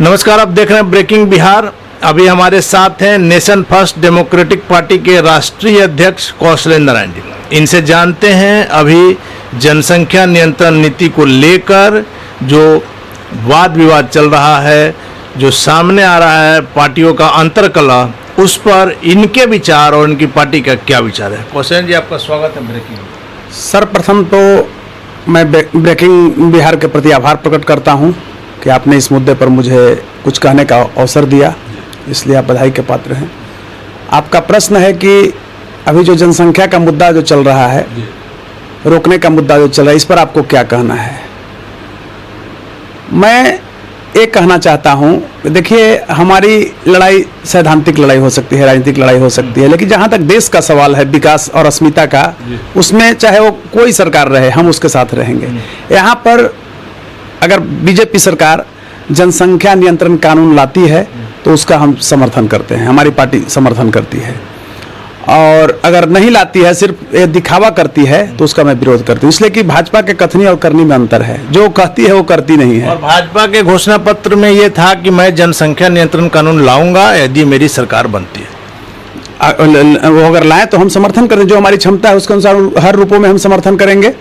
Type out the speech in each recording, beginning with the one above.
नमस्कार, आप देख रहे हैं ब्रेकिंग बिहार। अभी हमारे साथ हैं नेशन फर्स्ट डेमोक्रेटिक पार्टी के राष्ट्रीय अध्यक्ष कौशलेंद्र नारायण जी। इनसे जानते हैं अभी जनसंख्या नियंत्रण नीति को लेकर जो वाद विवाद चल रहा है, जो सामने आ रहा है पार्टियों का अंतर्कलह, उस पर इनके विचार और इनकी पार्टी का क्या विचार है। कौशलेंद्र जी, आपका स्वागत है ब्रेकिंग। सर्वप्रथम तो मैं ब्रेकिंग बिहार के प्रति आभार प्रकट करता हूं कि आपने इस मुद्दे पर मुझे कुछ कहने का अवसर दिया, इसलिए आप बधाई के पात्र हैं। आपका प्रश्न है कि अभी जो जनसंख्या का मुद्दा जो चल रहा है, रोकने का मुद्दा जो चल रहा है, इस पर आपको क्या कहना है। मैं एक कहना चाहता हूं, देखिए हमारी लड़ाई सैद्धांतिक लड़ाई हो सकती है, राजनीतिक लड़ाई हो सकती है, लेकिन जहां तक देश का सवाल है, विकास और अस्मिता का, उसमें चाहे वो कोई सरकार रहे, हम उसके साथ रहेंगे। यहाँ पर अगर बीजेपी सरकार जनसंख्या नियंत्रण कानून लाती है तो उसका हम समर्थन करते हैं, हमारी पार्टी समर्थन करती है। और अगर नहीं लाती है, सिर्फ ये दिखावा करती है, तो उसका मैं विरोध करती हूँ। इसलिए कि भाजपा के कथनी और करनी में अंतर है, जो कहती है वो करती नहीं है। और भाजपा के घोषणा पत्र में ये था कि मैं जनसंख्या नियंत्रण कानून लाऊंगा यदि मेरी सरकार बनती है। वो अगर लाए तो हम समर्थन करें, जो हमारी क्षमता है उसके अनुसार हर रूपों में हम समर्थन करेंगे।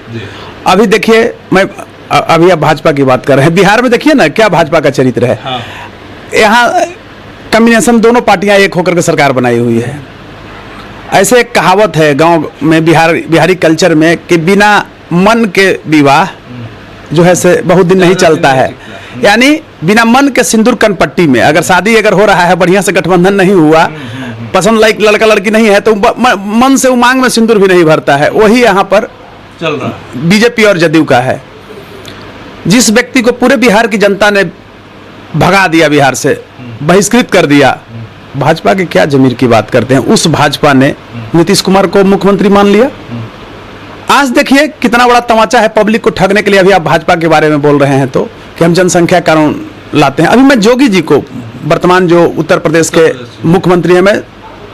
अभी देखिए, मैं अभी आप भाजपा की बात कर रहे हैं, बिहार में देखिए ना क्या भाजपा का चरित्र है। हाँ। यहाँ कम्बिनेशन दोनों पार्टियां एक होकर के सरकार बनाई हुई है। ऐसे एक कहावत है गांव में, बिहारी कल्चर में, कि बिना मन के विवाह जो है से बहुत दिन नहीं चलता है। यानी बिना मन के सिंदूर कनपट्टी में अगर शादी अगर हो रहा है, बढ़िया से गठबंधन नहीं हुआ, पसंद लाइक लड़का लड़की नहीं है, तो मन से उमांग में सिंदूर भी नहीं भरता है। वही यहाँ पर चल रहा है, बीजेपी और जदयू का है। जिस व्यक्ति को पूरे बिहार की जनता ने भगा दिया, बिहार से बहिष्कृत कर दिया, भाजपा के क्या जमीर की बात करते हैं, उस भाजपा ने नीतीश कुमार को मुख्यमंत्री मान लिया। आज देखिए कितना बड़ा तमाचा है, पब्लिक को ठगने के लिए अभी आप भाजपा के बारे में बोल रहे हैं तो कि हम जनसंख्या कानून लाते हैं। अभी मैं योगी जी को, वर्तमान जो उत्तर प्रदेश के मुख्यमंत्री हैं, मैं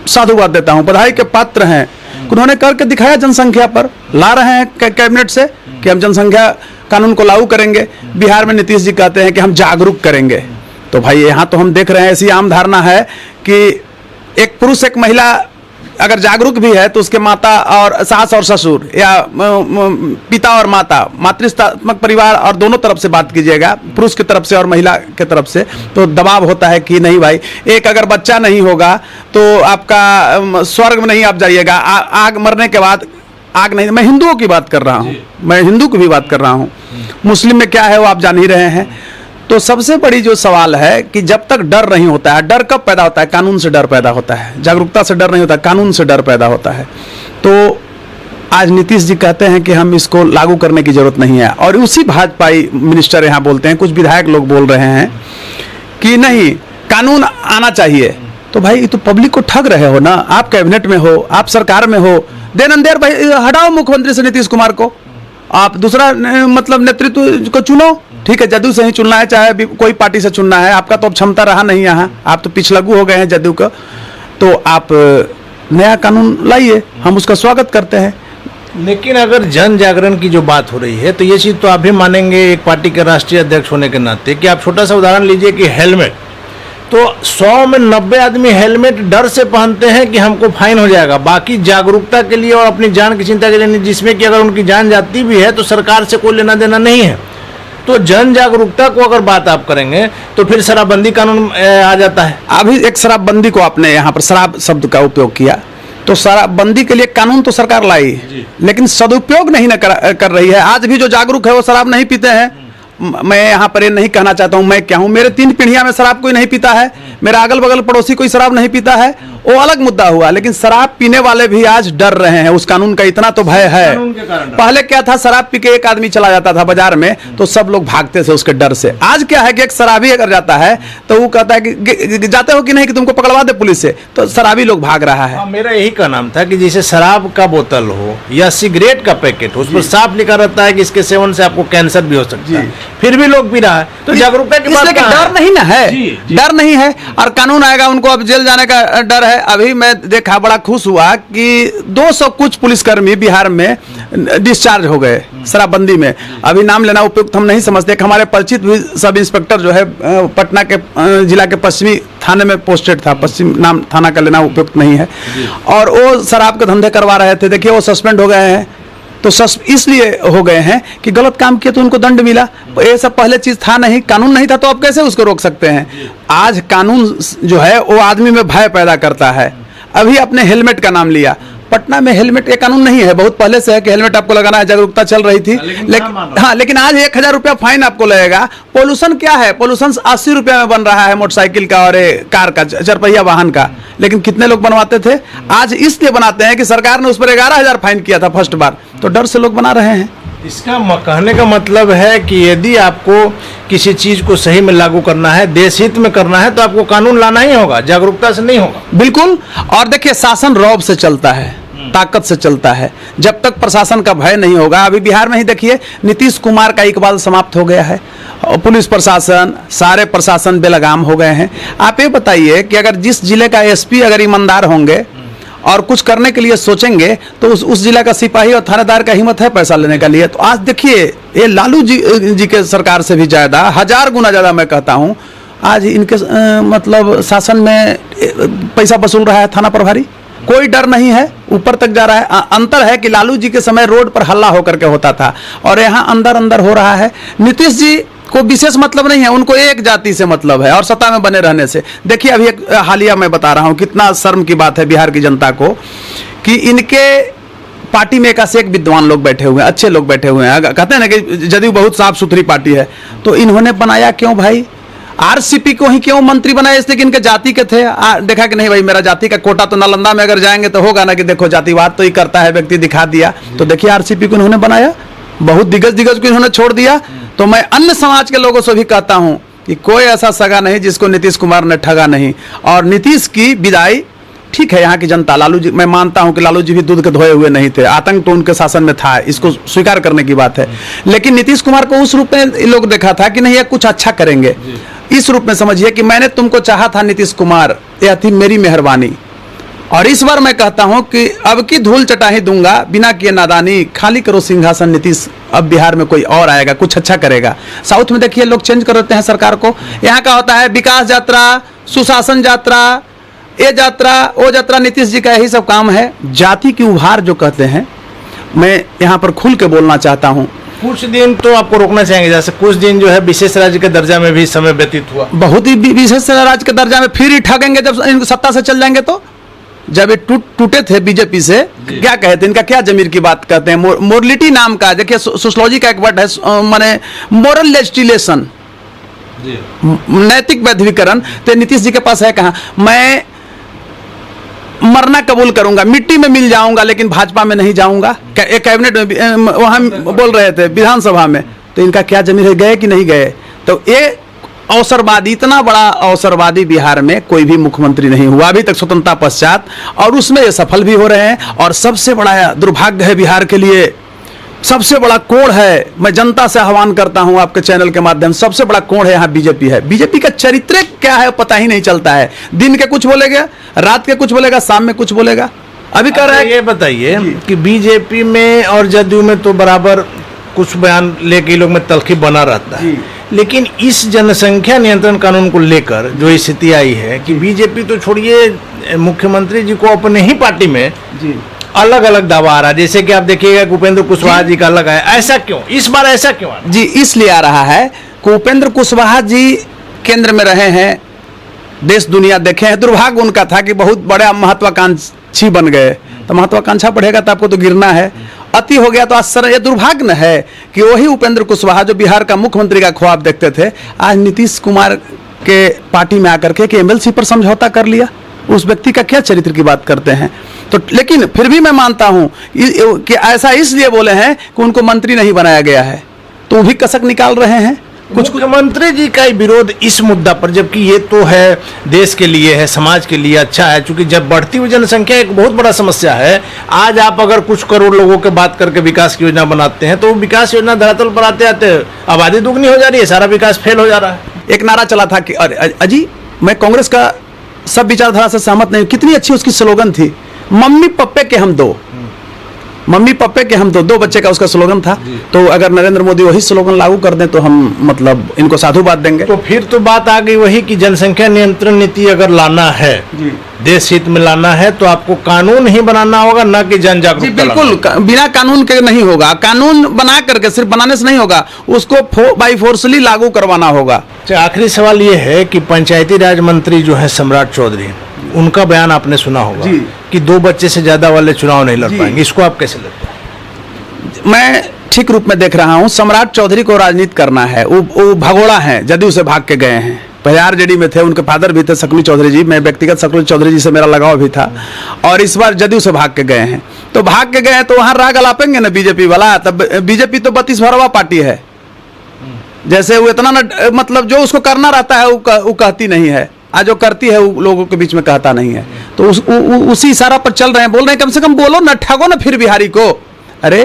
साधुवाद देता हूं, बधाई के पात्र हैं। उन्होंने करके दिखाया, जनसंख्या पर ला रहे हैं कैबिनेट से कि हम जनसंख्या कानून को लागू करेंगे। बिहार में नीतीश जी कहते हैं कि हम जागरूक करेंगे। तो भाई यहाँ तो हम देख रहे हैं, ऐसी आम धारणा है कि एक पुरुष एक महिला अगर जागरूक भी है तो उसके माता और सास और ससुर, या पिता और माता, मातृत्वात्मक परिवार, और दोनों तरफ से बात कीजिएगा, पुरुष की तरफ से और महिला की तरफ से, तो दबाव होता है कि नहीं भाई, एक अगर बच्चा नहीं होगा तो आपका स्वर्ग में नहीं आप जाइएगा, आग मरने के बाद आग नहीं। मैं हिंदुओं की बात कर रहा हूँ, मैं हिंदू की भी बात कर रहा हूँ। मुस्लिम में क्या है वो आप जान ही रहे हैं। तो सबसे बड़ी जो सवाल है कि जब तक डर नहीं होता है, डर कब पैदा होता है? कानून से डर पैदा होता है। जागरूकता से डर नहीं होता, कानून से डर पैदा होता है। तो आज नीतीश जी कहते हैं कि हम इसको लागू करने की जरूरत नहीं है, और उसी भाजपाई मिनिस्टर यहाँ बोलते हैं, कुछ विधायक लोग बोल रहे हैं कि नहीं कानून आना चाहिए। तो भाई ये तो पब्लिक को ठग रहे हो ना। आप कैबिनेट में हो, आप सरकार में हो, देन एंड देयर भाई हटाओ मुख्यमंत्री से नीतीश कुमार को, आप दूसरा मतलब नेतृत्व को चुनो। ठीक है, जदयू से ही चुनना है, चाहे कोई पार्टी से चुनना है, आपका तो अब क्षमता रहा नहीं यहाँ, आप तो पिछलग्गू हो गए हैं जदयू का। तो आप नया कानून लाइए, हम उसका स्वागत करते हैं। लेकिन अगर जन जागरण की जो बात हो रही है, तो ये चीज़ तो आप भी मानेंगे एक पार्टी के राष्ट्रीय अध्यक्ष होने के नाते, कि आप छोटा सा उदाहरण लीजिए कि हेलमेट, तो 100 में 90 आदमी हेलमेट डर से पहनते हैं कि हमको फाइन हो जाएगा, बाकी जागरूकता के लिए और अपनी जान की चिंता के लिए नहीं, जिसमें कि अगर उनकी जान जाती भी है तो सरकार से कोई लेना देना नहीं है। तो जन जागरूकता को अगर बात आप करेंगे तो फिर शराबबंदी कानून आ जाता है। अभी एक शराबबंदी को आपने यहाँ पर शराब शब्द का उपयोग किया, तो शराबबंदी के लिए कानून तो सरकार लाई, लेकिन सदुपयोग नहीं कर रही है। आज भी जो जागरूक है वो शराब नहीं पीते हैं। मैं यहाँ पर ये नहीं कहना चाहता हूँ मैं क्या हूँ, मेरे 3 पीढ़ियां में शराब कोई नहीं पीता है, मेरा अगल बगल पड़ोसी कोई शराब नहीं पीता है, वो अलग मुद्दा हुआ। लेकिन शराब पीने वाले भी आज डर रहे हैं, उस कानून का इतना तो भय है। पहले क्या था, शराब पी के एक आदमी चला जाता था बाजार में तो सब लोग भागते थे उसके डर से। आज क्या है कि एक शराबी अगर जाता है तो वो कहता है कि जाते हो कि नहीं, कि तुमको पकड़वा दे पुलिस से, तो शराबी लोग भाग रहा है। मेरा यही का नाम था कि जैसे शराब का बोतल हो या सिगरेट का पैकेट हो, उस पर साफ लिखा रहता है कि इसके सेवन से आपको कैंसर भी हो सकता है, फिर भी लोग पी रहा है। तो जागरूकता की बात, डर नहीं ना है, डर नहीं है। और कानून आएगा, उनको अब जेल जाने का डर है, है, अभी मैं देखा, बड़ा खुश हुआ कि 200 कुछ पुलिसकर्मी बिहार में डिस्चार्ज हो गए शराबबंदी में। अभी नाम लेना उपयुक्त हम नहीं समझते कि हमारे परिचित भी सब इंस्पेक्टर जो है पटना के जिला के पश्चिमी थाने में पोस्टेड था, पश्चिम नाम थाना का लेना उपयुक्त नहीं है, और वो शराब के धंधे करवा रहे थे। देखिए वो सस्पेंड हो गए हैं, तो इसलिए हो गए हैं कि गलत काम किया तो उनको दंड मिला। ये सब पहले चीज था नहीं, कानून नहीं था, तो आप कैसे उसको रोक सकते हैं। आज कानून जो है वो आदमी में भय पैदा करता है। अभी आपने हेलमेट का नाम लिया, पटना में हेलमेट ये कानून नहीं है, बहुत पहले से है कि हेलमेट आपको लगाना है, जागरूकता चल रही थी, लेकिन आज 1000 रुपया फाइन आपको लगेगा। पोल्यूशन क्या है, पोल्यूशन 80 रुपया में बन रहा है मोटरसाइकिल का और कार का, 4 पहिया वाहन का, लेकिन कितने लोग बनवाते थे। आज इसलिए बनाते हैं कि सरकार ने उस पर 11,000 फाइन किया था फर्स्ट बार, तो डर से लोग बना रहे हैं। इसका कहने का मतलब है कि यदि आपको किसी चीज को सही में लागू करना है, देश हित में करना है, तो आपको कानून लाना ही होगा, जागरूकता से नहीं होगा। बिल्कुल। और देखिए शासन रौब से चलता है, ताकत से चलता है। जब तक प्रशासन का भय नहीं होगा, अभी बिहार में ही देखिए नीतीश कुमार का इकबाल समाप्त हो गया है, और पुलिस प्रशासन, सारे प्रशासन बेलगाम हो गए हैं। आप ये बताइए कि अगर जिस जिले का एसपी अगर ईमानदार होंगे और कुछ करने के लिए सोचेंगे, तो उस जिला का सिपाही और थानेदार का हिम्मत है पैसा लेने के लिए। तो आज देखिए ये लालू जी के सरकार से भी ज्यादा, 1000 गुना ज्यादा मैं कहता हूँ, आज इनके मतलब शासन में पैसा वसूल रहा है थाना प्रभारी। कोई डर नहीं है, ऊपर तक जा रहा है। अंतर है कि लालू जी के समय रोड पर हल्ला होकर के होता था, और यहाँ अंदर अंदर हो रहा है। नीतीश जी को विशेष मतलब नहीं है, उनको एक जाति से मतलब है और सत्ता में बने रहने से। देखिए अभी एक हालिया मैं बता रहा हूँ, कितना शर्म की बात है बिहार की जनता को कि इनके पार्टी में एक से एक विद्वान लोग बैठे हुए हैं, अच्छे लोग बैठे हुए हैं। कहते हैं ना कि जदयू बहुत साफ सुथरी पार्टी है, तो इन्होंने बनाया क्यों भाई आरसीपी को ही क्यों मंत्री बनाया? इसलिए कि इनके जाति के थे। देखा कि नहीं भाई मेरा जाति का कोटा, तो नालंदा में अगर जाएंगे तो होगा ना कि देखो जातिवाद तो ही करता है व्यक्ति, दिखा दिया। तो देखिए आरसीपी को इन्होंने बनाया, बहुत दिग्गज को इन्होंने छोड़ दिया। तो मैं अन्य समाज के लोगों से भी कहता हूं कि कोई ऐसा सगा नहीं जिसको नीतीश कुमार ने ठगा नहीं। और नीतीश की विदाई ठीक है, यहाँ की जनता, लालू जी, मैं मानता हूं कि लालू जी भी दूध के धोए हुए नहीं थे, आतंक तो उनके शासन में था, इसको स्वीकार करने की बात है। लेकिन नीतीश कुमार को उस रूप में लोग देखा था कि नहीं ये कुछ अच्छा करेंगे, इस रूप में समझिए कि मैंने तुमको चाहा था नीतीश कुमार, यह थी मेरी मेहरबानी। और इस बार मैं कहता हूं कि अब की धूल चटाही दूंगा, बिना किए नादानी, खाली करो सिंहासन नीतीश, अब बिहार में कोई और आएगा, कुछ अच्छा करेगा। साउथ में देखिए लोग चेंज कर देते हैं सरकार को, यहाँ का होता है विकास यात्रा, सुशासन यात्रा, ये यात्रा, वो यात्रा, नीतीश जी का यही सब काम है। जाति की उभार जो कहते हैं, मैं यहाँ पर खुल के बोलना चाहता हूँ। कुछ दिन तो आपको रोकना चाहेंगे, जैसे कुछ दिन जो है विशेष राज्य के दर्जा में भी समय व्यतीत हुआ, बहुत ही विशेष राज्य के दर्जा में फिर ही ठगेंगे जब इनको सत्ता से चल जाएंगे। तो जब ये टूटे थे बीजेपी से, क्या कहते हैं, इनका क्या जमीर की बात कहते हैं, मोरलिटी नाम का, देखिए सोशलॉजी का एक वर्ड है, माने मोरल लेजिस्लेशन, नैतिक वैधवीकरण। तो नीतीश जी के पास है कहाँ, मैं मरना कबूल करूंगा, मिट्टी में मिल जाऊंगा, लेकिन भाजपा में नहीं जाऊंगा। एक कैबिनेट में वहां बोल रहे थे विधानसभा में, तो इनका क्या जमीन है, गए कि नहीं गए? तो ये अवसरवादी, इतना बड़ा अवसरवादी बिहार में कोई भी मुख्यमंत्री नहीं हुआ अभी तक स्वतंत्रता पश्चात, और उसमें ये सफल भी हो रहे हैं। और सबसे बड़ा दुर्भाग्य है बिहार के लिए, सबसे बड़ा कोण है, मैं जनता से आह्वान करता हूं आपके चैनल के माध्यम से, सबसे बड़ा कोण है यहाँ बीजेपी है। बीजेपी का चरित्र क्या है पता ही नहीं चलता है, दिन के कुछ बोलेगा, रात के कुछ बोलेगा, शाम में कुछ बोलेगा। अभी कह रहा है, ये बताइए कि बीजेपी में और जदयू में तो बराबर कुछ बयान लेके लोग में तलखी बना रहता है, लेकिन इस जनसंख्या नियंत्रण कानून को लेकर जो स्थिति आई है कि बीजेपी तो छोड़िए, मुख्यमंत्री जी को अपने ही पार्टी में अलग अलग दावा आ रहा है। जैसे कि आप देखिएगा उपेंद्र कुशवाहा जी का अलग है, ऐसा क्यों इस बार, ऐसा क्यों आ रहा है? जी इसलिए आ रहा है कि उपेंद्र कुशवाहा जी केंद्र में रहे हैं, देश दुनिया देखे हैं। दुर्भाग्य उनका था कि बहुत बड़ा महत्वाकांक्षी बन गए, तो महत्वाकांक्षा बढ़ेगा तो आपको तो गिरना है, अति हो गया तो आश्चर्य। ये दुर्भाग्य न है कि वही उपेंद्र कुशवाहा जो बिहार का मुख्यमंत्री का ख्वाब देखते थे, आज नीतीश कुमार के पार्टी में आकर के एमएलसी पर समझौता कर लिया। उस व्यक्ति का क्या चरित्र की बात करते हैं? तो लेकिन फिर भी मैं मानता हूं कि ऐसा इसलिए बोले हैं कि उनको मंत्री नहीं बनाया गया है, तो वो भी कसक निकाल रहे हैं। कुछ मुख्यमंत्री जी का विरोध इस मुद्दा पर, जबकि ये तो है देश के लिए है, समाज के लिए अच्छा है, क्योंकि जब बढ़ती हुई जनसंख्या एक बहुत बड़ा समस्या है। आज आप अगर कुछ करोड़ लोगों के बात करके विकास की योजना बनाते हैं, तो विकास योजना धरातल पर आते आते आबादी दुगनी हो जा रही है, सारा विकास फेल हो जा रहा है। एक नारा चला था कि अरे अजी, मैं कांग्रेस का सब विचारधारा से सहमत नहीं। कितनी अच्छी उसकी स्लोगन थी, मम्मी पप्पे के हम दो, मम्मी पप्पे के हम दो बच्चे का उसका स्लोगन था। तो अगर नरेंद्र मोदी वही स्लोगन लागू कर दें तो हम मतलब इनको साधुवाद देंगे। तो फिर तो बात आ गई वही कि जनसंख्या नियंत्रण नीति अगर लाना है, देश हित में लाना है, तो आपको कानून ही बनाना होगा, ना कि जन जागरूकता। बिल्कुल, बिना कानून के नहीं होगा। कानून बना करके सिर्फ बनाने से नहीं होगा, उसको बाई फोर्सली लागू करवाना होगा। आखिरी सवाल ये है कि पंचायती राज मंत्री जो है सम्राट चौधरी, उनका बयान आपने सुना होगा कि 2 बच्चे से ज्यादा वाले चुनाव नहीं लड़ पाएंगे, इसको आप कैसे लेते हैं? मैं ठीक रूप में देख रहा हूं। सम्राट चौधरी को राजनीति करना है, वो भगोड़ा हैं, जदयू से भाग के गए हैं। पहले आरजेडी में थे, उनके फादर भी थे शकुनी चौधरी जी, मैं व्यक्तिगत शकुनी चौधरी जी से मेरा लगाव भी था, और इस बार जदयू से भाग के गए हैं। तो भाग के गए हैं तो वहां राग अलापेंगे ना बीजेपी वाला। तब बीजेपी तो 32 भरवा पार्टी है, जैसे वो इतना मतलब जो उसको करना रहता है वो कहती नहीं है, आज जो करती है वो लोगों के बीच में कहता नहीं है। तो उसी इशारा पर चल रहे हैं, बोल रहे हैं कम से कम बोलो ना, ठगो ना फिर बिहारी को। अरे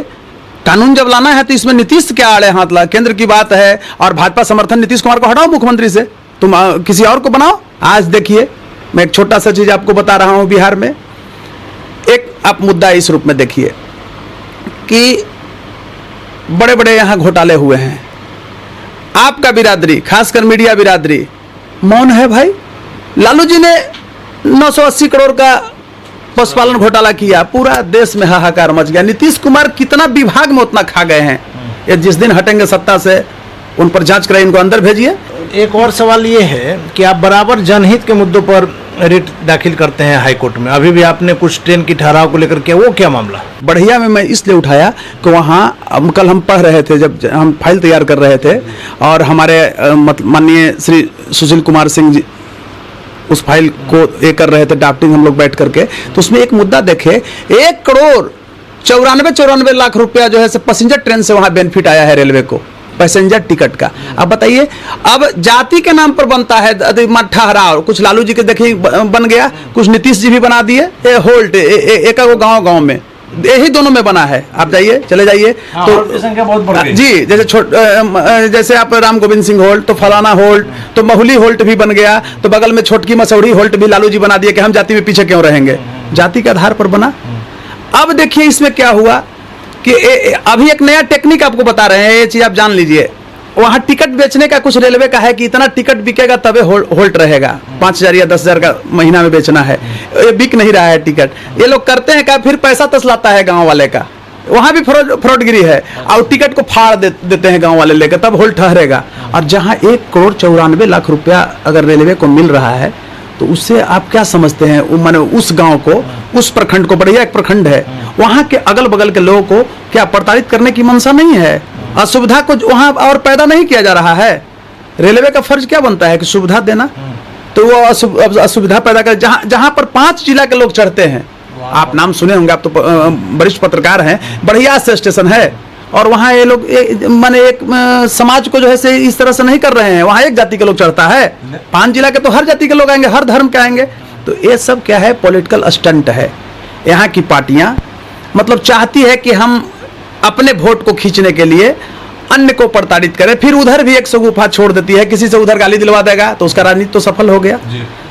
कानून जब लाना है तो इसमें नीतीश क्या आड़े हाथ ला? केंद्र की बात है और भाजपा समर्थन नीतीश कुमार को हटाओ मुख्यमंत्री से, तुम किसी और को बनाओ। आज देखिए, मैं एक छोटा सा चीज आपको बता रहा हूं। बिहार में एक आप मुद्दा इस रूप में देखिए कि बड़े बड़े यहां घोटाले हुए हैं, आपका बिरादरी, खासकर मीडिया बिरादरी मौन है भाई। लालू जी ने 980 करोड़ का पशुपालन घोटाला किया, पूरा देश में हाहाकार मच गया। नीतीश कुमार कितना विभाग में उतना खा गए हैं, ये जिस दिन हटेंगे सत्ता से उन पर जांच कराइए, इनको अंदर भेजिए। एक और सवाल ये है कि आप बराबर जनहित के मुद्दों पर रिट दाखिल करते हैं हाई कोर्ट में, अभी भी आपने कुछ ट्रेन की ठहराव को लेकर किया, वो क्या मामला? बढ़िया में मैं इसलिए उठाया कि वहाँ कल हम पढ़ रहे थे, जब हम फाइल तैयार कर रहे थे, और हमारे माननीय श्री सुशील कुमार सिंह जी उस फाइल को ये कर रहे थे ड्राफ्टिंग, हम लोग बैठ करके, तो उसमें एक मुद्दा देखे, 1 करोड़ 94 लाख रुपया जो है पैसेंजर ट्रेन से वहाँ बेनिफिट आया है रेलवे को, पैसेंजर टिकट का। अब बताइए, अब जाति के नाम पर बनता है ठहराव, कुछ लालू जी के देखिए बन गया, कुछ नीतीश जी भी बना दिए, होल्ट एक गांव में, यही दोनों में बना है। आप जाइए, चले जाइए, तो संख्या बहुत बढ़ गई जी। जैसे आप राम गोविंद सिंह होल्ट, तो फलाना होल्ट, तो महुली होल्ट भी बन गया, तो बगल में छोटकी मसौड़ी होल्ट भी लालू जी बना दिए कि हम जाति में पीछे क्यों रहेंगे, जाति के आधार पर बना। अब देखिए इसमें क्या हुआ कि अभी एक नया टेक्निक आपको बता रहे हैं, ये चीज आप जान लीजिए। वहां टिकट बेचने का कुछ रेलवे का है कि इतना टिकट बिकेगा तबे होल्ट रहेगा, 5,000 या 10,000 का महीना में बेचना है, ये बिक नहीं रहा है टिकट। ये लोग करते हैं क्या, फिर पैसा तसलाता है गांव वाले का, वहां भी फ्रॉडगिरी है, और टिकट को फाड़ देते हैं गांव वाले लेकर, तब होल्ट ठहरेगा। और जहां 1 करोड़ 94 लाख रुपया अगर रेलवे को मिल रहा है, तो उससे आप क्या समझते हैं, माने उस गांव को, उस प्रखंड को, बढ़िया एक प्रखंड है, वहां के अगल बगल के लोगों को क्या प्रताड़ित करने की मंशा नहीं है? असुविधा को वहां और पैदा नहीं किया जा रहा है। रेलवे का फर्ज क्या बनता है कि सुविधा देना, तो वो असुविधा पैदा कर, जहां पर 5 जिला के लोग चढ़ते हैं। आप नाम सुने होंगे, आप तो वरिष्ठ पत्रकार हैं, बढ़िया से स्टेशन है, और वहाँ ये लोग माने एक समाज को जो है से इस तरह से नहीं कर रहे हैं। वहाँ एक जाति के लोग चढ़ता है, 5 जिला के तो हर जाति के लोग आएंगे, हर धर्म के आएंगे। तो ये सब क्या है, पॉलिटिकल स्टंट है। यहाँ की पार्टियां मतलब चाहती है कि हम अपने वोट को खींचने के लिए अन्य को प्रताड़ित करें, फिर उधर भी एक सगुफा छोड़ देती है, किसी से उधर गाली दिलवा देगा तो उसका राजनीति तो सफल हो गया।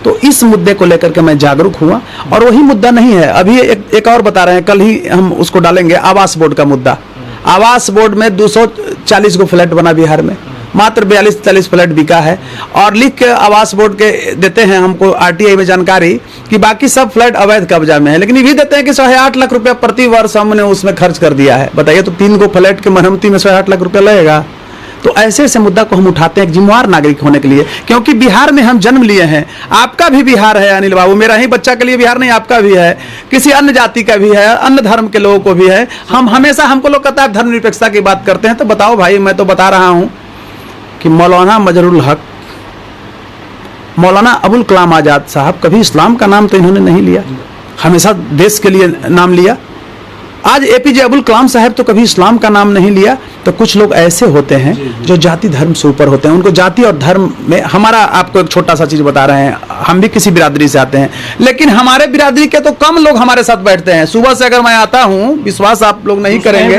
तो इस मुद्दे को लेकर के मैं जागरूक हुआ, और वही मुद्दा नहीं है, अभी एक और बता रहे हैं, कल ही हम उसको डालेंगे, आवास बोर्ड का मुद्दा। आवास बोर्ड में 240 को फ्लैट बना बिहार में, मात्र 42-43 फ्लैट बिका है, और लिख के आवास बोर्ड के देते हैं हमको आरटीआई में जानकारी कि बाकी सब फ्लैट अवैध कब्जा में है, लेकिन ये भी देते हैं कि 108 लाख रुपया प्रति वर्ष हमने उसमें खर्च कर दिया है। बताइए, तो 3 को फ्लैट के मरम्मती में 108 लाख रुपया लगेगा। तो ऐसे ऐसे मुद्दा को हम उठाते हैं एक जिम्मेवार नागरिक होने के लिए, क्योंकि बिहार में हम जन्म लिए हैं। आपका भी बिहार है अनिल बाबू, मेरा ही बच्चा के लिए बिहार नहीं, आपका भी है, किसी अन्य जाति का भी है, अन्य धर्म के लोगों को भी है। हम हमेशा, हमको लोग कहता है धर्मनिरपेक्षता की बात करते हैं, तो बताओ भाई, मैं तो बता रहा हूं कि मौलाना मजरुल हक, मौलाना अबुल कलाम आजाद साहब कभी इस्लाम का नाम तो इन्होंने नहीं लिया, हमेशा देश के लिए नाम लिया। आज एपीजे अबुल कलाम साहब तो कभी इस्लाम का नाम नहीं लिया। तो कुछ लोग ऐसे होते हैं जो जाति धर्म से ऊपर होते हैं, उनको जाति और धर्म में, हमारा आपको एक छोटा सा चीज बता रहे हैं, हम भी किसी बिरादरी से आते हैं, लेकिन हमारे बिरादरी के तो कम लोग हमारे साथ बैठते हैं। सुबह से अगर मैं आता हूं, विश्वास आप लोग नहीं करेंगे,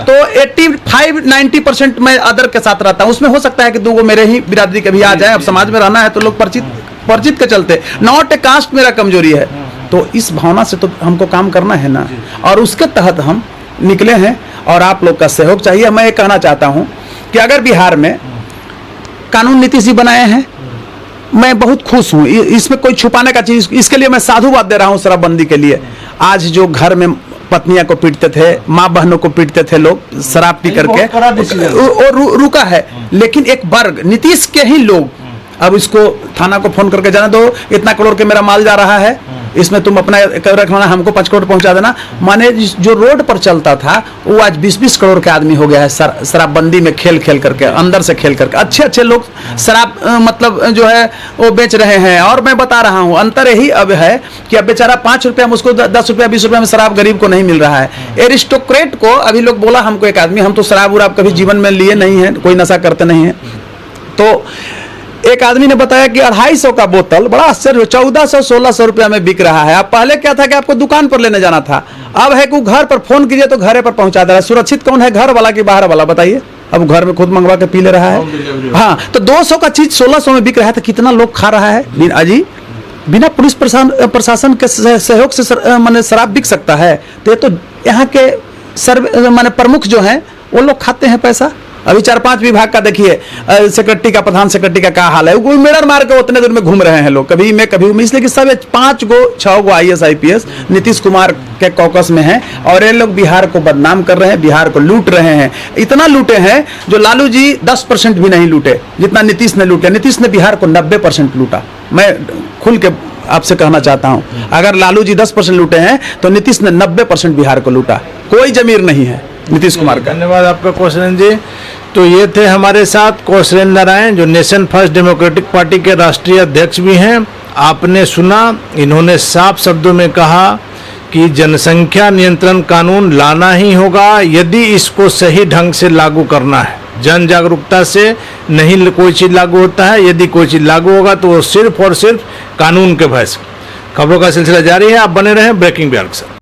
तो 85-90% मैं अदर के साथ रहता हूं। उसमें हो सकता है कि 2 मेरे ही बिरादरी के भी आ जाए। अब समाज में रहना है तो लोग परिचित परिचित के चलते, नॉट ए कास्ट मेरा कमजोरी है। तो इस भावना से तो हमको काम करना है ना, और उसके तहत हम निकले हैं और आप लोग का सहयोग चाहिए। मैं ये कहना चाहता हूँ कि अगर बिहार में कानून नीतीश जी बनाए हैं, मैं बहुत खुश हूँ, इसमें कोई छुपाने का चीज, इसके लिए मैं साधुवाद दे रहा हूँ शराबबंदी के लिए। आज जो घर में पत्नियां को पीटते थे, माँ बहनों को पीटते थे लोग शराब पी करके, और रुका है। लेकिन एक वर्ग, नीतीश के ही लोग अब इसको थाना को फोन करके जाने दो, इतना करोड़ के मेरा माल जा रहा है, इसमें तुम अपना रखना, हमको 5 करोड़ पहुंचा देना। माने जो रोड पर चलता था वो आज 20-20 करोड़ के आदमी हो गया है शराबबंदी में खेल खेल करके, अंदर से खेल करके। अच्छे अच्छे लोग शराब मतलब जो है वो बेच रहे हैं। और मैं बता रहा हूँ अंतर यही अब है कि अब बेचारा 5 रुपया में उसको 10 रुपया 20 रुपया में शराब गरीब को नहीं मिल रहा है। एरिस्टोक्रेट को अभी लोग बोला हमको एक आदमी, हम तो शराब उराब कभी जीवन में लिए नहीं है, कोई नशा करते नहीं है, तो एक आदमी ने बताया कि 250 का बोतल, बड़ा आश्चर्य, 1400-1600 रुपया में बिक रहा है। अब पहले क्या था कि आपको दुकान पर लेने जाना था, अब है कि घर पर फोन कीजिए तो घर पर पहुंचा दे रहा है। सुरक्षित कौन है, घर वाला कि बाहर वाला, बताइए। अब घर में खुद मंगवा के पी ले रहा है। हाँ, तो 200 का चीज 1600 में बिक रहा है, तो कितना लोग खा रहा है अजी? बिना पुलिस प्रशासन के सहयोग से माने शराब बिक सकता है? तो ये तो यहाँ के माने प्रमुख जो हैं वो लोग खाते हैं पैसा। अभी 4-5 विभाग का देखिए, सेक्रेटरी का, प्रधान सेक्रेटरी का क्या हाल है, वो मेडर मार के उतने देर में घूम रहे हैं लोग, कभी मैं कभी मैं, इसलिए कि सब 5-6 गो IAS IPS नीतीश कुमार के कॉकस में हैं, और ये लोग बिहार को बदनाम कर रहे हैं, बिहार को लूट रहे हैं। इतना लूटे हैं जो लालू जी 10% भी नहीं लूटे जितना नीतीश ने लूटे। नीतीश ने बिहार को 90% लूटा। मैं खुल के आपसे कहना चाहता हूं, अगर लालू जी 10% लूटे हैं तो नीतीश ने 90% बिहार को लूटा। कोई जमीर नहीं है नीतीश कुमार का। धन्यवाद आपका कौशलेंद्र जी। तो ये थे हमारे साथ कौशलेंद्र नारायण, जो नेशन फर्स्ट डेमोक्रेटिक पार्टी के राष्ट्रीय अध्यक्ष भी हैं। आपने सुना, इन्होंने साफ शब्दों में कहा कि जनसंख्या नियंत्रण कानून लाना ही होगा यदि इसको सही ढंग से लागू करना है। जन जागरूकता से नहीं कोई चीज़ लागू होता है, यदि कोई चीज़ लागू होगा तो वो सिर्फ और सिर्फ कानून के भय से। खबरों का सिलसिला जारी है, आप बने रहें ब्रेकिंग बिहार के साथ।